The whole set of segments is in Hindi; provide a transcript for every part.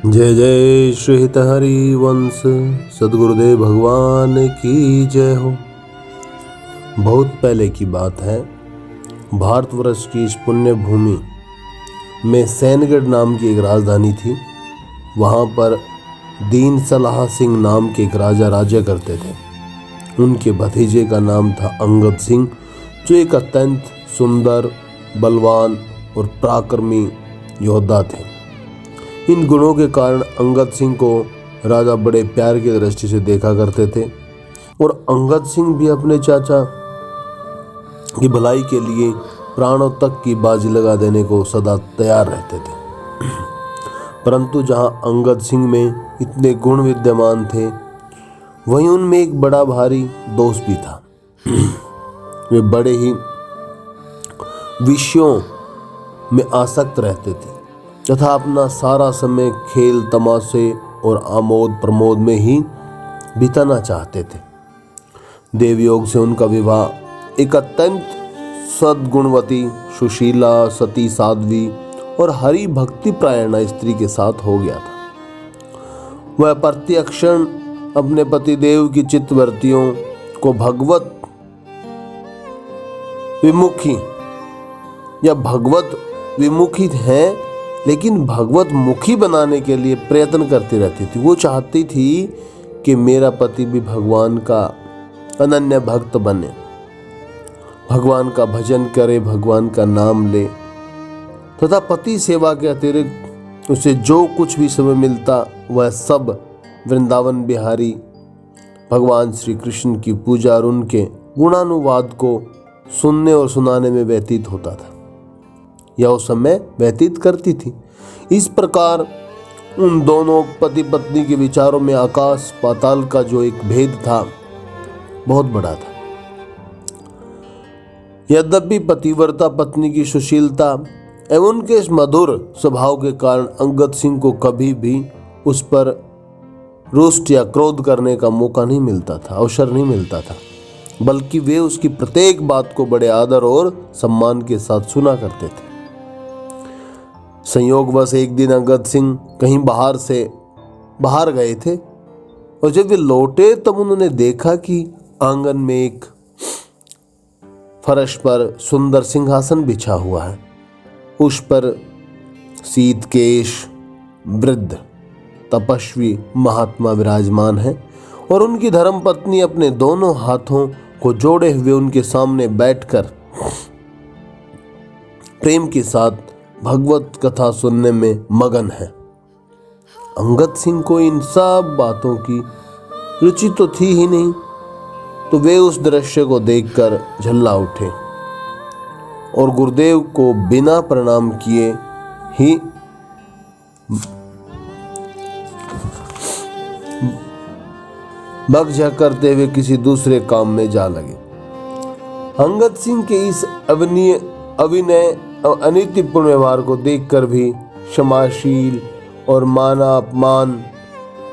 जय जय श्री हित हरि वंश सदगुरुदेव भगवान की जय हो। बहुत पहले की बात है, भारतवर्ष की इस पुण्य भूमि में सैनगढ़ नाम की एक राजधानी थी। वहाँ पर दीन सलाह सिंह नाम के एक राजा राज्य करते थे। उनके भतीजे का नाम था अंगद सिंह, जो एक अत्यंत सुंदर, बलवान और पराक्रमी योद्धा थे। इन गुणों के कारण अंगद सिंह को राजा बड़े प्यार की दृष्टि से देखा करते थे और अंगद सिंह भी अपने चाचा की भलाई के लिए प्राणों तक की बाजी लगा देने को सदा तैयार रहते थे। परंतु जहां अंगद सिंह में इतने गुण विद्यमान थे, वहीं उनमें एक बड़ा भारी दोष भी था। वे बड़े ही विषयों में आसक्त रहते थे तथा अपना सारा समय खेल तमाशे और आमोद प्रमोद में ही बिताना चाहते थे। देवयोग से उनका विवाह एक अत्यंत सद्गुणवती, सुशीला, सती, साध्वी और हरि भक्ति प्रायणा स्त्री के साथ हो गया था। वह प्रत्यक्षण अपने पतिदेव की चित्तवृत्तियों को भगवत विमुखी हैं, लेकिन भगवत मुखी बनाने के लिए प्रयत्न करती रहती थी। वो चाहती थी कि मेरा पति भी भगवान का अनन्य भक्त बने, भगवान का भजन करे, भगवान का नाम ले तथा पति सेवा के अतिरिक्त उसे जो कुछ भी समय मिलता वह सब वृंदावन बिहारी भगवान श्री कृष्ण की पूजा और उनके गुणानुवाद को सुनने और सुनाने में व्यतीत होता था या उस समय व्यतीत करती थी। इस प्रकार उन दोनों पति पत्नी के विचारों में आकाश पाताल का जो एक भेद था, बहुत बड़ा था। यद्यपि पतिव्रता पत्नी की सुशीलता एवं उनके इस मधुर स्वभाव के कारण अंगद सिंह को कभी भी उस पर रुष्ट या क्रोध करने का मौका नहीं मिलता था, अवसर नहीं मिलता था, बल्कि वे उसकी प्रत्येक बात को बड़े आदर और सम्मान के साथ सुना करते थे। संयोगवश एक दिन अंगद सिंह कहीं बाहर गए थे और जब वे लौटे तब उन्होंने देखा कि आंगन में एक फर्श पर सुंदर सिंहासन बिछा हुआ है। उस पर शीतकेश वृद्ध तपस्वी महात्मा विराजमान है और उनकी धर्मपत्नी अपने दोनों हाथों को जोड़े हुए उनके सामने बैठकर प्रेम के साथ भगवत कथा सुनने में मगन है। अंगद सिंह को इन सब बातों की रुचि तो थी ही नहीं, तो वे उस दृश्य को देखकर झल्ला उठे और गुरुदेव को बिना प्रणाम किए ही बकझक करते हुए किसी दूसरे काम में जा लगे। अंगद सिंह के इस अविनय और अनीतिपूर्ण व्यवहार को देखकर भी क्षमाशील और माना अपमान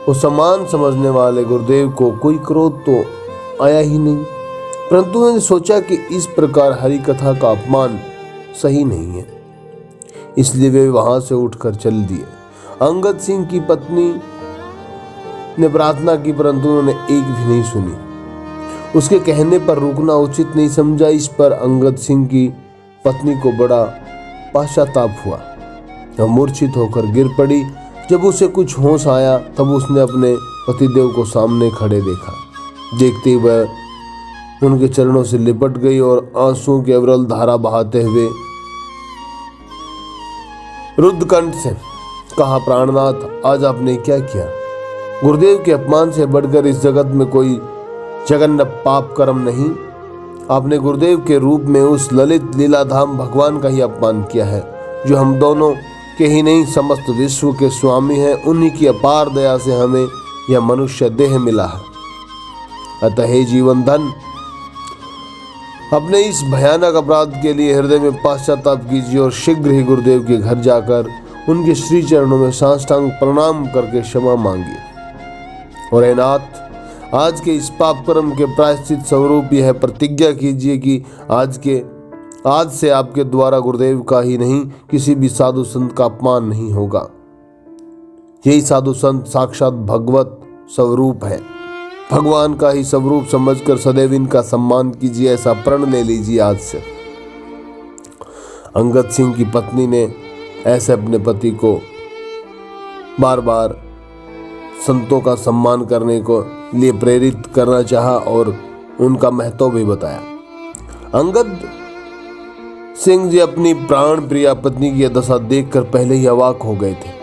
और समान समझने वाले गुरुदेव को कोई क्रोध तो आया ही नहीं, परंतु उन्होंने सोचा कि इस प्रकार हरि कथा का अपमान सही नहीं है, इसलिए वे वहां से उठकर चल दिए। अंगद सिंह की पत्नी ने प्रार्थना की, परंतु उन्होंने एक भी नहीं सुनी। उसके कहने पर रुकना उचित नहीं समझा। इस पर अंगद सिंह की पत्नी को बड़ा पश्चाताप हुआ। वह मूर्छित होकर गिर पड़ी। जब उसे कुछ होश आया तब उसने अपने पतिदेव को सामने खड़े देखा। देखते ही वह उनके चरणों से लिपट गई और आंसुओं की अविरल धारा बहाते हुए रुद्ध कंठ से कहा, प्राणनाथ, आज आपने क्या किया? गुरुदेव के अपमान से बढ़कर इस जगत में कोई जघन्य पाप कर्म नहीं। आपने गुरुदेव के रूप में उस ललित लीलाधाम भगवान का ही अपमान किया है, जो हम दोनों के ही नहीं समस्त विश्व के स्वामी हैं। उन्हीं की अपार दया से हमें यह मनुष्य देह मिला है। अतः हे जीवन धन, अपने इस भयानक अपराध के लिए हृदय में पश्चाताप कीजिए और शीघ्र ही गुरुदेव के घर जाकर उनके श्री चरणों में साष्टांग प्रणाम करके क्षमा मांगिए। और हे नाथ, आज के इस पाप कर्म के प्रायश्चित स्वरूप यह प्रतिज्ञा कीजिए कि आज से आपके द्वारा गुरुदेव का ही नहीं, किसी भी साधु संत का अपमान नहीं होगा। यही साधु संत साक्षात भगवत स्वरूप है। भगवान का ही स्वरूप समझकर सदैव इनका सम्मान कीजिए, ऐसा प्रण ले लीजिए आज से। अंगद सिंह की पत्नी ने ऐसे अपने पति को बार बार संतों का सम्मान करने को लिए प्रेरित करना चाहा और उनका महत्व भी बताया। अंगद सिंह जी अपनी प्राण प्रिया पत्नी की दशा देखकर पहले ही अवाक हो गए थे।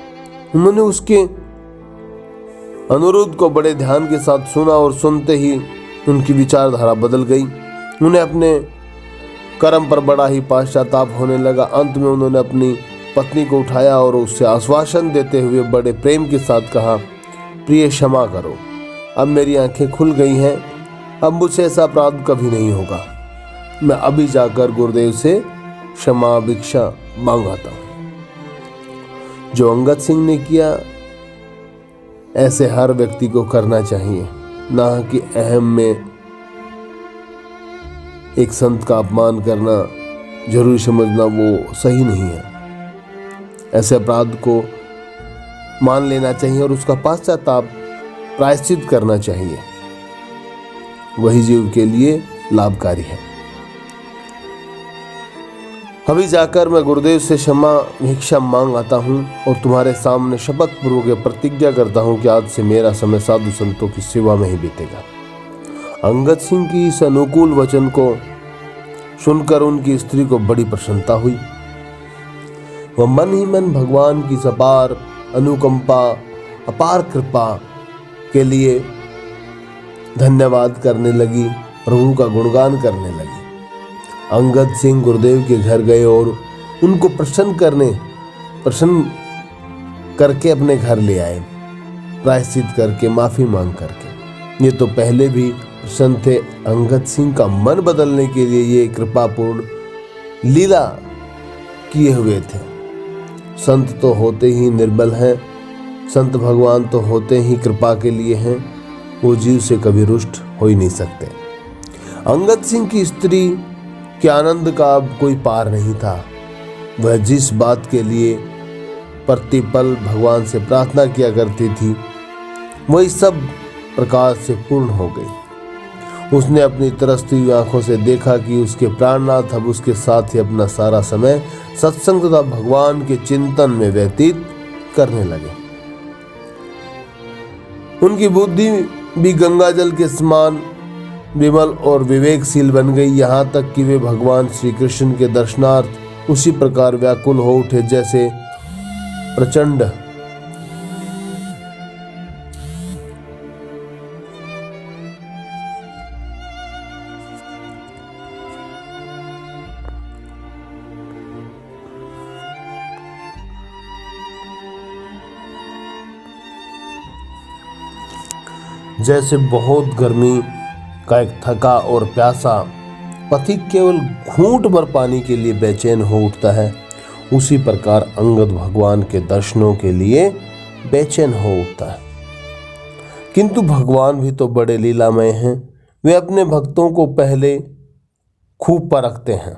उन्होंने उसके अनुरोध को बड़े ध्यान के साथ सुना और सुनते ही उनकी विचारधारा बदल गई। उन्हें अपने कर्म पर बड़ा ही पश्चाताप होने लगा। अंत में उन्होंने अपनी पत्नी को उठाया और उससे आश्वासन देते हुए बड़े प्रेम के साथ कहा, प्रिय क्षमा करो, अब मेरी आंखें खुल गई हैं, अब मुझसे ऐसा अपराध कभी नहीं होगा। मैं अभी जाकर गुरुदेव से क्षमा भिक्षा मांगाता हूँ। जो अंगद सिंह ने किया ऐसे हर व्यक्ति को करना चाहिए, ना कि अहम में एक संत का अपमान करना जरूरी समझना वो सही नहीं है। ऐसे अपराध को मान लेना चाहिए और उसका पश्चाताप प्रायश्चित करना चाहिए, वही जीव के लिए लाभकारी है। अभी जाकर मैं गुरुदेव से क्षमा भिक्षा मांग आता हूँ और तुम्हारे सामने शपथ पूर्वक प्रतिज्ञा करता हूँ कि आज से मेरा समय साधु संतों की सेवा में ही बीतेगा। अंगद सिंह की इस अनुकूल वचन को सुनकर उनकी स्त्री को बड़ी प्रसन्नता हुई। वह मन ही मन भगवान की अपार अनुकंपा, अपार कृपा के लिए धन्यवाद करने लगी, प्रभु का गुणगान करने लगी। अंगद सिंह गुरुदेव के घर गए और उनको प्रसन्न करके अपने घर ले आए, प्रायश्चित करके, माफी मांग करके। ये तो पहले भी प्रसन्न थे। अंगद सिंह का मन बदलने के लिए ये कृपापूर्ण लीला किए हुए थे। संत तो होते ही निर्बल हैं, संत भगवान तो होते ही कृपा के लिए हैं, वो जीव से कभी रुष्ट हो ही नहीं सकते। अंगद सिंह की स्त्री के आनंद का अब कोई पार नहीं था। वह जिस बात के लिए प्रतिपल भगवान से प्रार्थना किया करती थी, वही सब प्रकार से पूर्ण हो गई। उसने अपनी तरसती हुई आंखों से देखा कि उसके प्राणनाथ अब उसके साथ ही अपना सारा समय सत्संग तथा भगवान के चिंतन में व्यतीत करने लगे। उनकी बुद्धि भी गंगा जल के समान विमल और विवेकशील बन गई, यहाँ तक कि वे भगवान श्री कृष्ण के दर्शनार्थ उसी प्रकार व्याकुल हो उठे जैसे प्रचंड जैसे बहुत गर्मी का एक थका और प्यासा पथिक केवल घूंट भर पानी के लिए बेचैन हो उठता है, उसी प्रकार अंगद भगवान के दर्शनों के लिए बेचैन हो उठता है। किंतु भगवान भी तो बड़े लीलामय हैं। वे अपने भक्तों को पहले खूब परखते हैं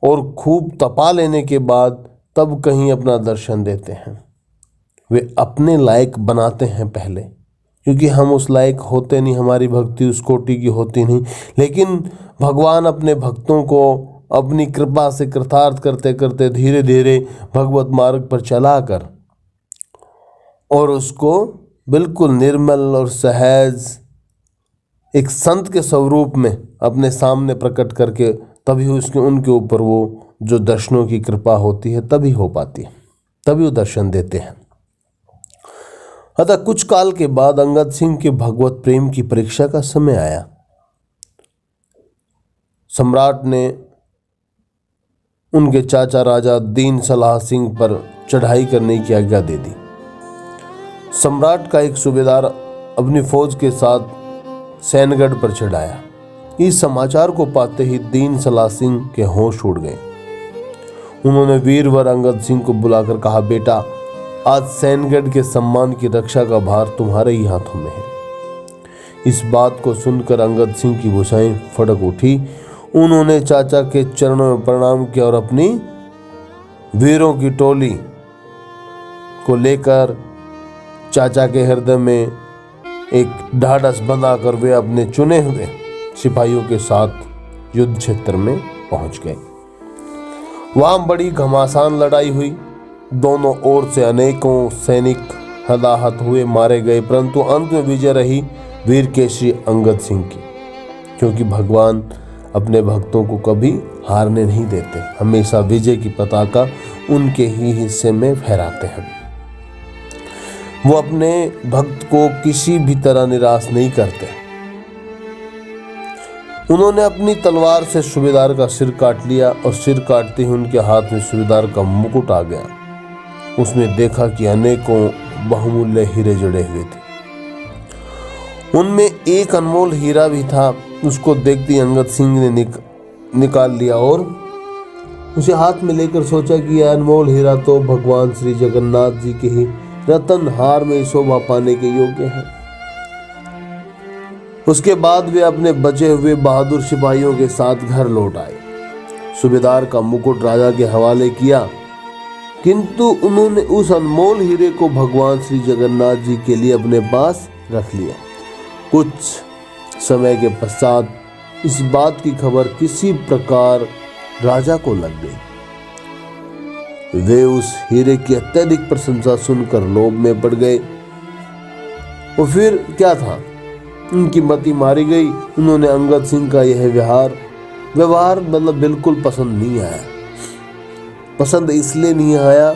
और खूब तपा लेने के बाद तब कहीं अपना दर्शन देते हैं। वे अपने लायक बनाते हैं पहले, क्योंकि हम उस लायक होते नहीं, हमारी भक्ति उस कोटि की होती नहीं। लेकिन भगवान अपने भक्तों को अपनी कृपा से कृतार्थ करते करते धीरे धीरे भगवत मार्ग पर चलाकर और उसको बिल्कुल निर्मल और सहज एक संत के स्वरूप में अपने सामने प्रकट करके तभी उनके ऊपर वो जो दर्शनों की कृपा होती है तभी हो पाती है, तभी वो दर्शन देते हैं। अतः कुछ काल के बाद अंगद सिंह के भगवत प्रेम की परीक्षा का समय आया। सम्राट ने उनके चाचा राजा दीन सलाह सिंह पर चढ़ाई करने की आज्ञा दे दी। सम्राट का एक सूबेदार अपनी फौज के साथ सैनगढ़ पर चढ़ाया। इस समाचार को पाते ही दीन सलाह सिंह के होश उड़ गए। उन्होंने वीरवर अंगद सिंह को बुलाकर कहा, बेटा, आज सैनगढ़ के सम्मान की रक्षा का भार तुम्हारे ही हाथों में है। इस बात को सुनकर अंगद सिंह की भुजाएं फड़क उठी। उन्होंने चाचा के चरणों में प्रणाम किया और अपनी वीरों की टोली को लेकर चाचा के हृदय में एक ढाढ़स बंधाकर वे अपने चुने हुए सिपाहियों के साथ युद्ध क्षेत्र में पहुंच गए। वहां बड़ी घमासान लड़ाई हुई। दोनों ओर से अनेकों सैनिक हताहत हुए, मारे गए, परंतु अंत में विजय रही वीर केसरी अंगद सिंह की, क्योंकि भगवान अपने भक्तों को कभी हारने नहीं देते, हमेशा विजय की पताका उनके ही हिस्से में फहराते हैं। वो अपने भक्त को किसी भी तरह निराश नहीं करते। उन्होंने अपनी तलवार से सूबेदार का सिर काट लिया और सिर काटते ही उनके हाथ में सूबेदार का मुकुट आ गया। उसने देखा कि अनेकों बहुमूल्य हीरे जड़े हुए थे। उनमें एक अनमोल हीरा भी था। उसको देखते ही अंगद सिंह ने निकाल लिया और उसे हाथ में लेकर सोचा कि यह अनमोल हीरा तो भगवान श्री जगन्नाथ जी के ही रतन हार में शोभा पाने के योग्य है। उसके बाद वे अपने बचे हुए बहादुर सिपाहियों के साथ घर लौट आए। सूबेदार का मुकुट राजा के हवाले किया, किंतु उन्होंने उस अनमोल हीरे को भगवान श्री जगन्नाथ जी के लिए अपने पास रख लिया। कुछ समय के पश्चात इस बात की खबर किसी प्रकार राजा को लग गई। वे उस हीरे की अत्यधिक प्रशंसा सुनकर लोभ में पड़ गए। और फिर क्या था, उनकी मति मारी गई। उन्होंने अंगद सिंह का यह व्यवहार मतलब बिल्कुल पसंद नहीं आया। पसंद इसलिए नहीं आया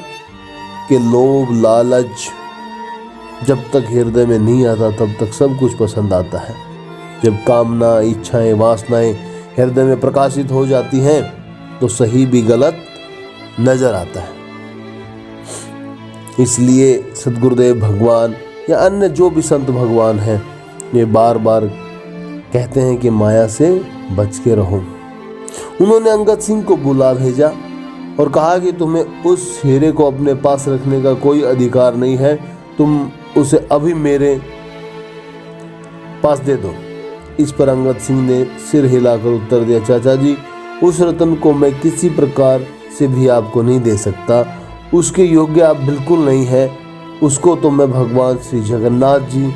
कि लोभ लालच जब तक हृदय में नहीं आता तब तक सब कुछ पसंद आता है। जब कामना, इच्छाएं, वासनाएं हृदय में प्रकाशित हो जाती हैं तो सही भी गलत नजर आता है। इसलिए सद्गुरुदेव भगवान या अन्य जो भी संत भगवान हैं, ये बार बार कहते हैं कि माया से बच के रहो। उन्होंने अंगद सिंह को बुला भेजा और कहा कि तुम्हें उस हीरे को अपने पास रखने का कोई अधिकार नहीं है, तुम उसे अभी मेरे पास दे दो। इस पर अंगद सिंह ने सिर हिलाकर उत्तर दिया, चाचा जी, उस रतन को मैं किसी प्रकार से भी आपको नहीं दे सकता। उसके योग्य आप बिल्कुल नहीं है। उसको तो मैं भगवान श्री जगन्नाथ जी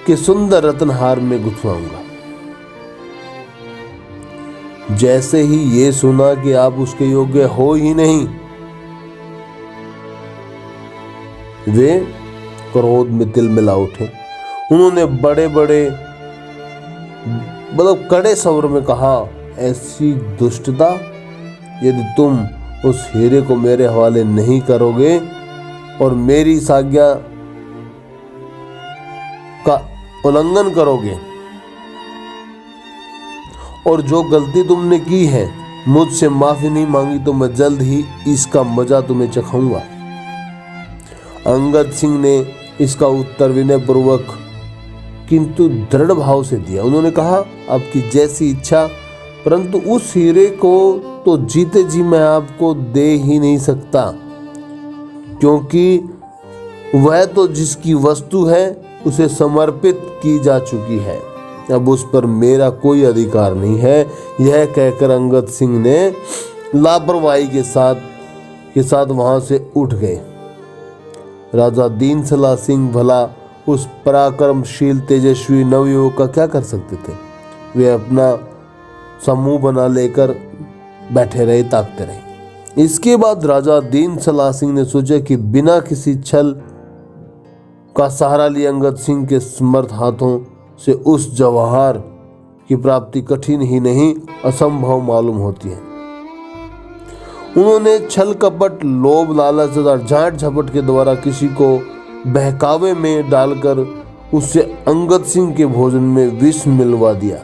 के सुंदर रत्नहार में गुथवाऊंगा। जैसे ही ये सुना कि आप उसके योग्य हो ही नहीं, वे क्रोध में तिलमिला उठे। उन्होंने बड़े बड़े मतलब कड़े स्वर में कहा, ऐसी दुष्टता, यदि तुम उस हीरे को मेरे हवाले नहीं करोगे और मेरी इस आज्ञा का उल्लंघन करोगे और जो गलती तुमने की है मुझसे माफी नहीं मांगी तो मैं जल्द ही इसका मजा तुम्हें चखाऊंगा। अंगद सिंह ने इसका उत्तर विनय पूर्वक किंतु दृढ़ भाव से दिया। उन्होंने कहा, आपकी जैसी इच्छा, परंतु उस हीरे को तो जीते जी मैं आपको दे ही नहीं सकता, क्योंकि वह तो जिसकी वस्तु है उसे समर्पित की जा चुकी है। अब उस पर मेरा कोई अधिकार नहीं है। यह कहकर अंगद सिंह ने लापरवाही के साथ वहां से उठ गए। राजा दीनसला सिंह भला उस पराक्रमशील तेजस्वी नवयुवक का क्या कर सकते थे। वे अपना समूह बना लेकर बैठे रहे, ताकते रहे। इसके बाद राजा दीनसला सिंह ने सोचा कि बिना किसी छल का सहारा लिए अंगद सिंह के समर्थ हाथों से उस जवाहर की प्राप्ति कठिन ही नहीं असंभव मालूम होती है। उन्होंने छल कपट, लोभ, लालच और झांट झपट के द्वारा किसी को बहकावे में डालकर उससे अंगद सिंह के भोजन में विष मिलवा दिया।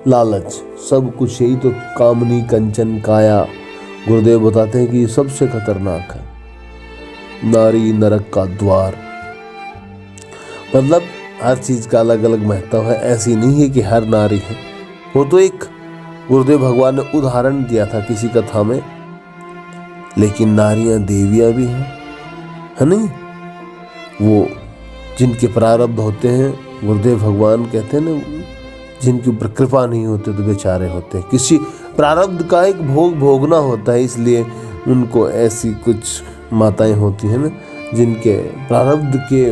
लालच, सब कुछ यही तो कामनी कंचन काया। गुरुदेव बताते हैं कि ये सबसे खतरनाक है। नारी नरक का द्वार, मतलब हर चीज का अलग अलग महत्व है। ऐसी नहीं है कि हर नारी है। वो तो एक गुरुदेव भगवान ने उदाहरण दिया था किसी कथा में, लेकिन नारियां देवियां भी हैं, है नहीं। वो जिनके प्रारब्ध होते हैं, गुरुदेव भगवान कहते हैं ना, जिनके ऊपर कृपा नहीं होती तो बेचारे होते हैं। किसी प्रारब्ध का एक भोग भोगना होता है, इसलिए उनको ऐसी कुछ माताएं होती हैं ना, जिनके प्रारब्ध के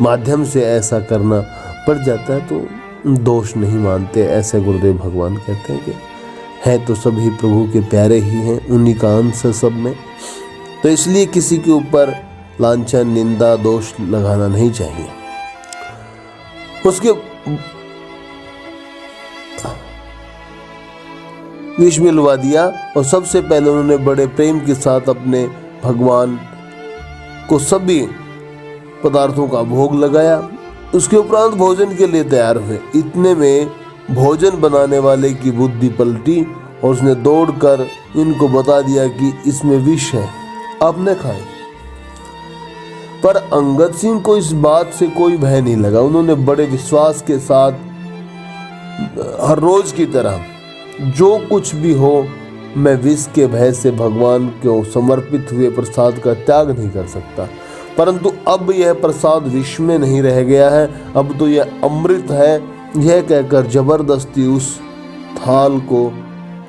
माध्यम से ऐसा करना पड़ जाता है, तो दोष नहीं मानते। ऐसे गुरुदेव भगवान कहते हैं कि है तो सभी प्रभु के प्यारे ही हैं, उन्हीं का अंश है सब में, तो इसलिए किसी के ऊपर लांछन, निंदा, दोष लगाना नहीं चाहिए। उसके विष मिलवा दिया और सबसे पहले उन्होंने बड़े प्रेम के साथ अपने भगवान को सभी पदार्थों का भोग लगाया। उसके उपरांत भोजन के लिए तैयार हुए। इतने में भोजन बनाने वाले की बुद्धि पलटी और उसने दौड़कर इनको बता दिया कि इसमें विष है, आप न खाएं। पर अंगद सिंह को इस बात से कोई भय नहीं लगा। उन्होंने बड़े विश्वास के साथ हर रोज की तरह जो कुछ भी हो, मैं विष के भय से भगवान को समर्पित हुए प्रसाद का त्याग नहीं कर सकता। परंतु अब यह प्रसाद विष में नहीं रह गया है, अब तो यह अमृत है, यह कहकर जबरदस्ती उस थाल को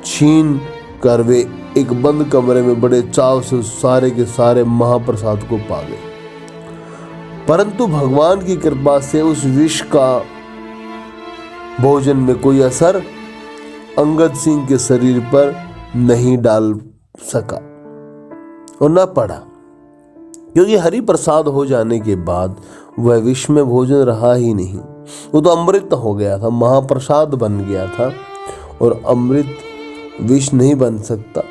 छीन कर वे एक बंद कमरे में बड़े चाव से उस सारे के सारे महाप्रसाद को पा गए। परंतु भगवान की कृपा से उस विष का भोजन में कोई असर अंगद सिंह के शरीर पर नहीं डाल सका और न पड़ा, क्योंकि हरि प्रसाद हो जाने के बाद वह विष में भोजन रहा ही नहीं। वो तो अमृत हो गया था, महाप्रसाद बन गया था, और अमृत विष नहीं बन सकता।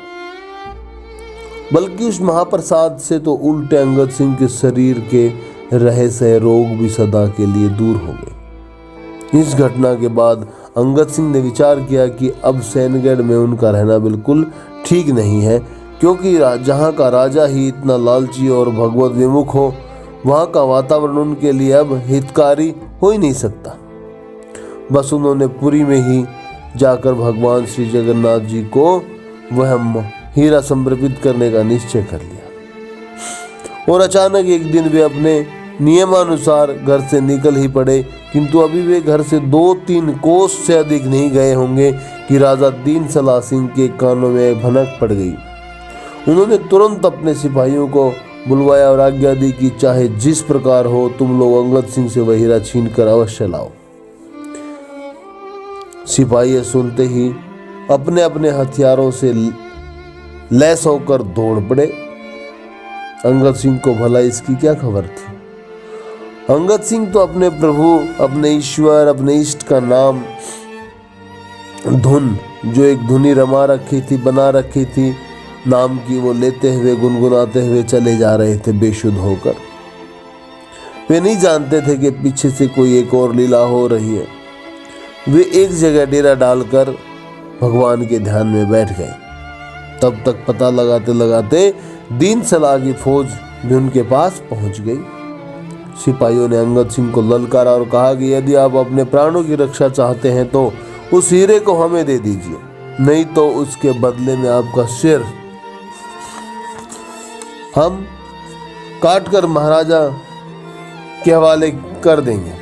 बल्कि उस महाप्रसाद से तो उल्टे अंगद सिंह के शरीर के रहे सहे रोग भी सदा के लिए दूर हो गए। इस घटना के बाद अंगद सिंह ने विचार किया कि अब सैनगढ़ में उनका रहना बिल्कुल ठीक नहीं है, क्योंकि जहाँ का राजा ही इतना लालची और भगवत विमुख हो, वहाँ का वातावरण उनके लिए अब हितकारी हो ही नहीं सकता। बस उन्होंने पुरी में ही जाकर भगवान श्री जगन्नाथ जी को वह हीरा समर्पित करने का निश्चय कर लिया। और अचानक एक दिन वे अपने नियमानुसार घर से निकल ही पड़े, किंतु अभी वे घर से 2-3 कोस से अधिक नहीं गए होंगे कि राजा दीन सलाह सिंह के कानों में भनक पड़ गई। उन्होंने तुरंत अपने सिपाहियों को बुलवाया और आज्ञा दी कि चाहे जिस प्रकार हो, तुम लोग अंगद सिंह से वह हीरा छीन कर अवश्य लाओ। सिपाही सुनते ही अपने अपने हथियारों से लैस होकर दौड़ पड़े। अंगद सिंह को भला इसकी क्या खबर थी। अंगद सिंह तो अपने प्रभु, अपने ईश्वर, अपने इष्ट का नाम धुन, जो एक धुनी रमा रखी थी, बना रखी थी नाम की, वो लेते हुए गुनगुनाते हुए चले जा रहे थे बेशुद्ध होकर। वे नहीं जानते थे कि पीछे से कोई एक और लीला हो रही है। वे एक जगह डेरा डालकर भगवान के ध्यान में बैठ गए। तब तक पता लगाते लगाते दीन सलाह की फौज भी उनके पास पहुंच गई। सिपाहियों ने अंगद सिंह को ललकारा और कहा कि यदि आप अपने प्राणों की रक्षा चाहते हैं तो उस हीरे को हमें दे दीजिए, नहीं तो उसके बदले में आपका सिर हम काट कर महाराजा के हवाले कर देंगे।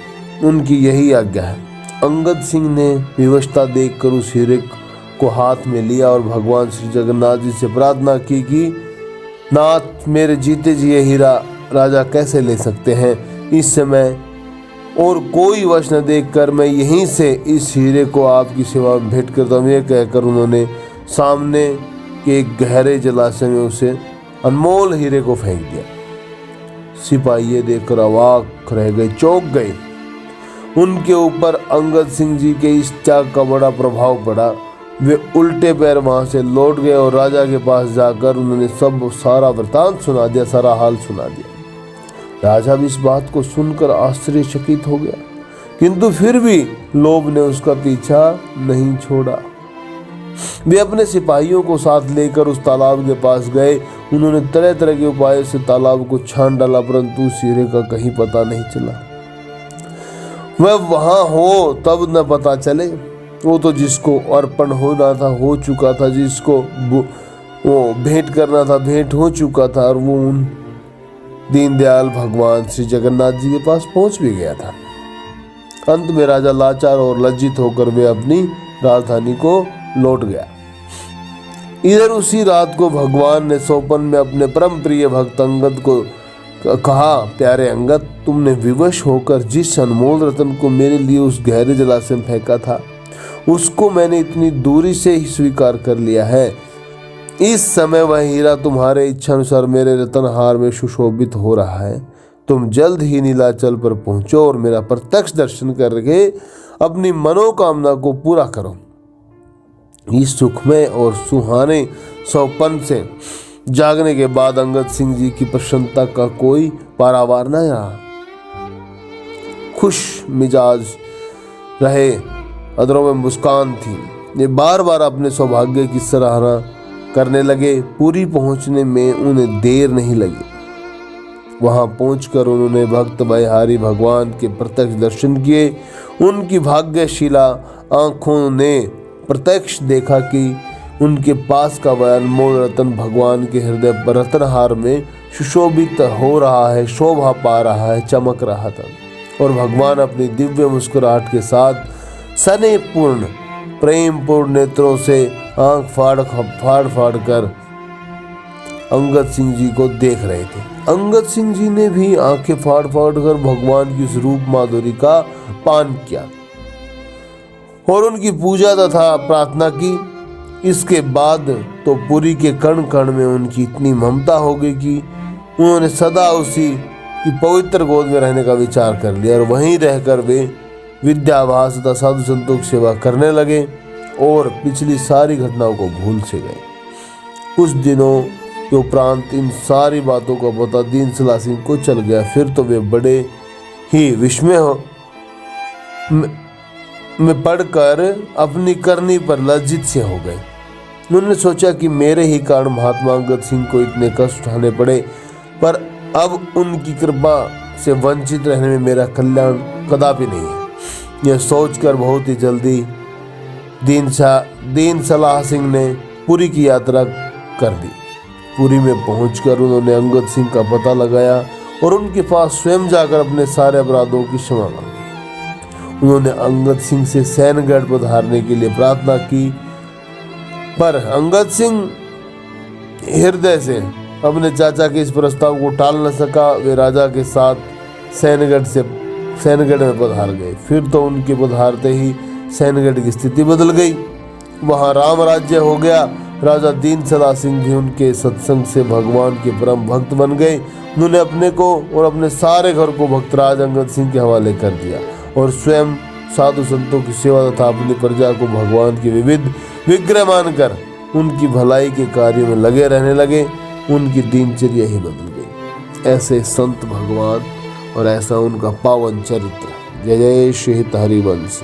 उनकी यही आज्ञा है। अंगद सिंह ने विवशता देखकर उस हीरे को हाथ में लिया और भगवान श्री जगन्नाथ जी से प्रार्थना की कि नाथ, मेरे जीते जी ये हीरा राजा कैसे ले सकते हैं। इस समय और कोई वश न देखकर मैं यहीं से इस हीरे को आपकी सेवा में भेंट करता हूँ। यह कहकर उन्होंने सामने के एक गहरे जलाशय में उसे अनमोल हीरे को फेंक दिया। सिपाही ये देखकर अवाक रह गए, चौंक गए। उनके ऊपर अंगद सिंह जी के इस त्याग का बड़ा प्रभाव पड़ा। वे उल्टे पैर वहां से लौट गए और राजा के पास जाकर उन्होंने सारा वृतांत सुना दिया, सारा हाल सुना दिया। राजा भी इस बात को सुनकर आश्चर्यचकित हो गया, किंतु फिर भी लोभ ने उसका पीछा नहीं छोड़ा। वे अपने सिपाहियों को साथ लेकर उस तालाब के पास गए। उन्होंने तरह तरह के उपायों से तालाब को छान डाला, परंतु उस हीरे का कहीं पता नहीं चला। वह वहां हो तब न पता चले। वो तो जिसको अर्पण होना था हो चुका था, जिसको वो भेंट करना था भेंट हो चुका था, और वो उन दीनदयाल भगवान श्री जगन्नाथ जी के पास पहुंच भी गया था। अंत में राजा लाचार और लज्जित होकर वे अपनी राजधानी को लौट गया। इधर उसी रात को भगवान ने सोपन में अपने परम प्रिय भक्त अंगद को कहा, प्यारे अंगद, तुमने विवश होकर जिस अनमोल रत्न को मेरे लिए उस गहरे जलाशय में फेंका था, उसको मैंने इतनी दूरी से ही स्वीकार कर लिया है। इस समय वह हीरा तुम्हारे इच्छानुसार मेरे रत्नहार में सुशोभित हो रहा है। तुम जल्द ही नीलाचल पर पहुंचो और मेरा प्रत्यक्ष दर्शन करके अपनी मनोकामना को पूरा करो। इस सुखमय और सुहाने सौपन से जागने के बाद अंगद सिंह जी की प्रसन्नता का कोई पारावार न रहा। खुश मिजाज रहे, अधरों में मुस्कान थी। ये बार बार अपने सौभाग्य की सराहना करने लगे। पूरी पहुंचने में उन्हें देर नहीं लगी। वहां पहुंचकर उन्होंने भक्त बलिहारी भगवान के प्रत्यक्ष दर्शन किए। उनकी भाग्यशीला आंखों ने प्रत्यक्ष देखा कि उनके पास का वह अनमोल रत्न भगवान के हृदय पर रत्नहार में सुशोभित हो रहा है, शोभा पा रहा है, चमक रहा था। और भगवान अपनी दिव्य मुस्कुराहट के साथ स्नेहपूर्ण प्रेमपूर्ण नेत्रों से आंख फाड़ कर अंगद सिंह जी को देख रहे थे। अंगद सिंह जी ने भी आंखें फाड़ कर भगवान की उस रूप माधुरी का पान किया और उनकी पूजा तथा प्रार्थना की। इसके बाद तो पुरी के कण कण में उनकी इतनी ममता हो गई कि उन्होंने सदा उसी की पवित्र गोद में रहने का विचार कर लिया और वहीं रहकर वे विद्याभ्यास तथा साधु संतों की सेवा करने लगे और पिछली सारी घटनाओं को भूल से गए। कुछ दिनों के उपरांत इन सारी बातों का पता दीनसला सिंह को चल गया। फिर तो वे बड़े ही विस्मय में पढ़कर अपनी करनी पर लज्जित से हो गए। उन्होंने सोचा कि मेरे ही कारण महात्मा अंगद सिंह को इतने कष्ट उठाने पड़े, पर अब उनकी कृपा से वंचित रहने में मेरा कल्याण कदापि नहीं है। यह सोचकर बहुत ही जल्दी दीन सलाह सिंह ने पुरी की यात्रा कर दी। पुरी में पहुंचकर उन्होंने अंगद सिंह का पता लगाया और उनके पास स्वयं जाकर अपने सारे अपराधों की क्षमा मांगी। उन्होंने अंगद सिंह से सैनगढ़ पधारने के लिए प्रार्थना की, पर अंगद सिंह हृदय से अपने चाचा के इस प्रस्ताव को टाल न सका। वे राजा के साथ सैनगढ़ में पधार गए। फिर तो उनके पधारते ही सैनगढ़ की स्थिति बदल गई। वहां राम राज्य हो गया। राजा दीनसला सिंह भी उनके सत्संग से भगवान के परम भक्त बन गए। उन्होंने अपने को और अपने सारे घर को भक्तराज अंगद सिंह के हवाले कर दिया और स्वयं साधु संतों की सेवा तथा अपनी प्रजा को भगवान के विविध विग्रह मानकर उनकी भलाई के कार्यों में लगे रहने लगे। उनकी दिनचर्या ही बदल गई। ऐसे संत भगवान और ऐसा उनका पावन चरित्र। जय जय श्री हरिवंश।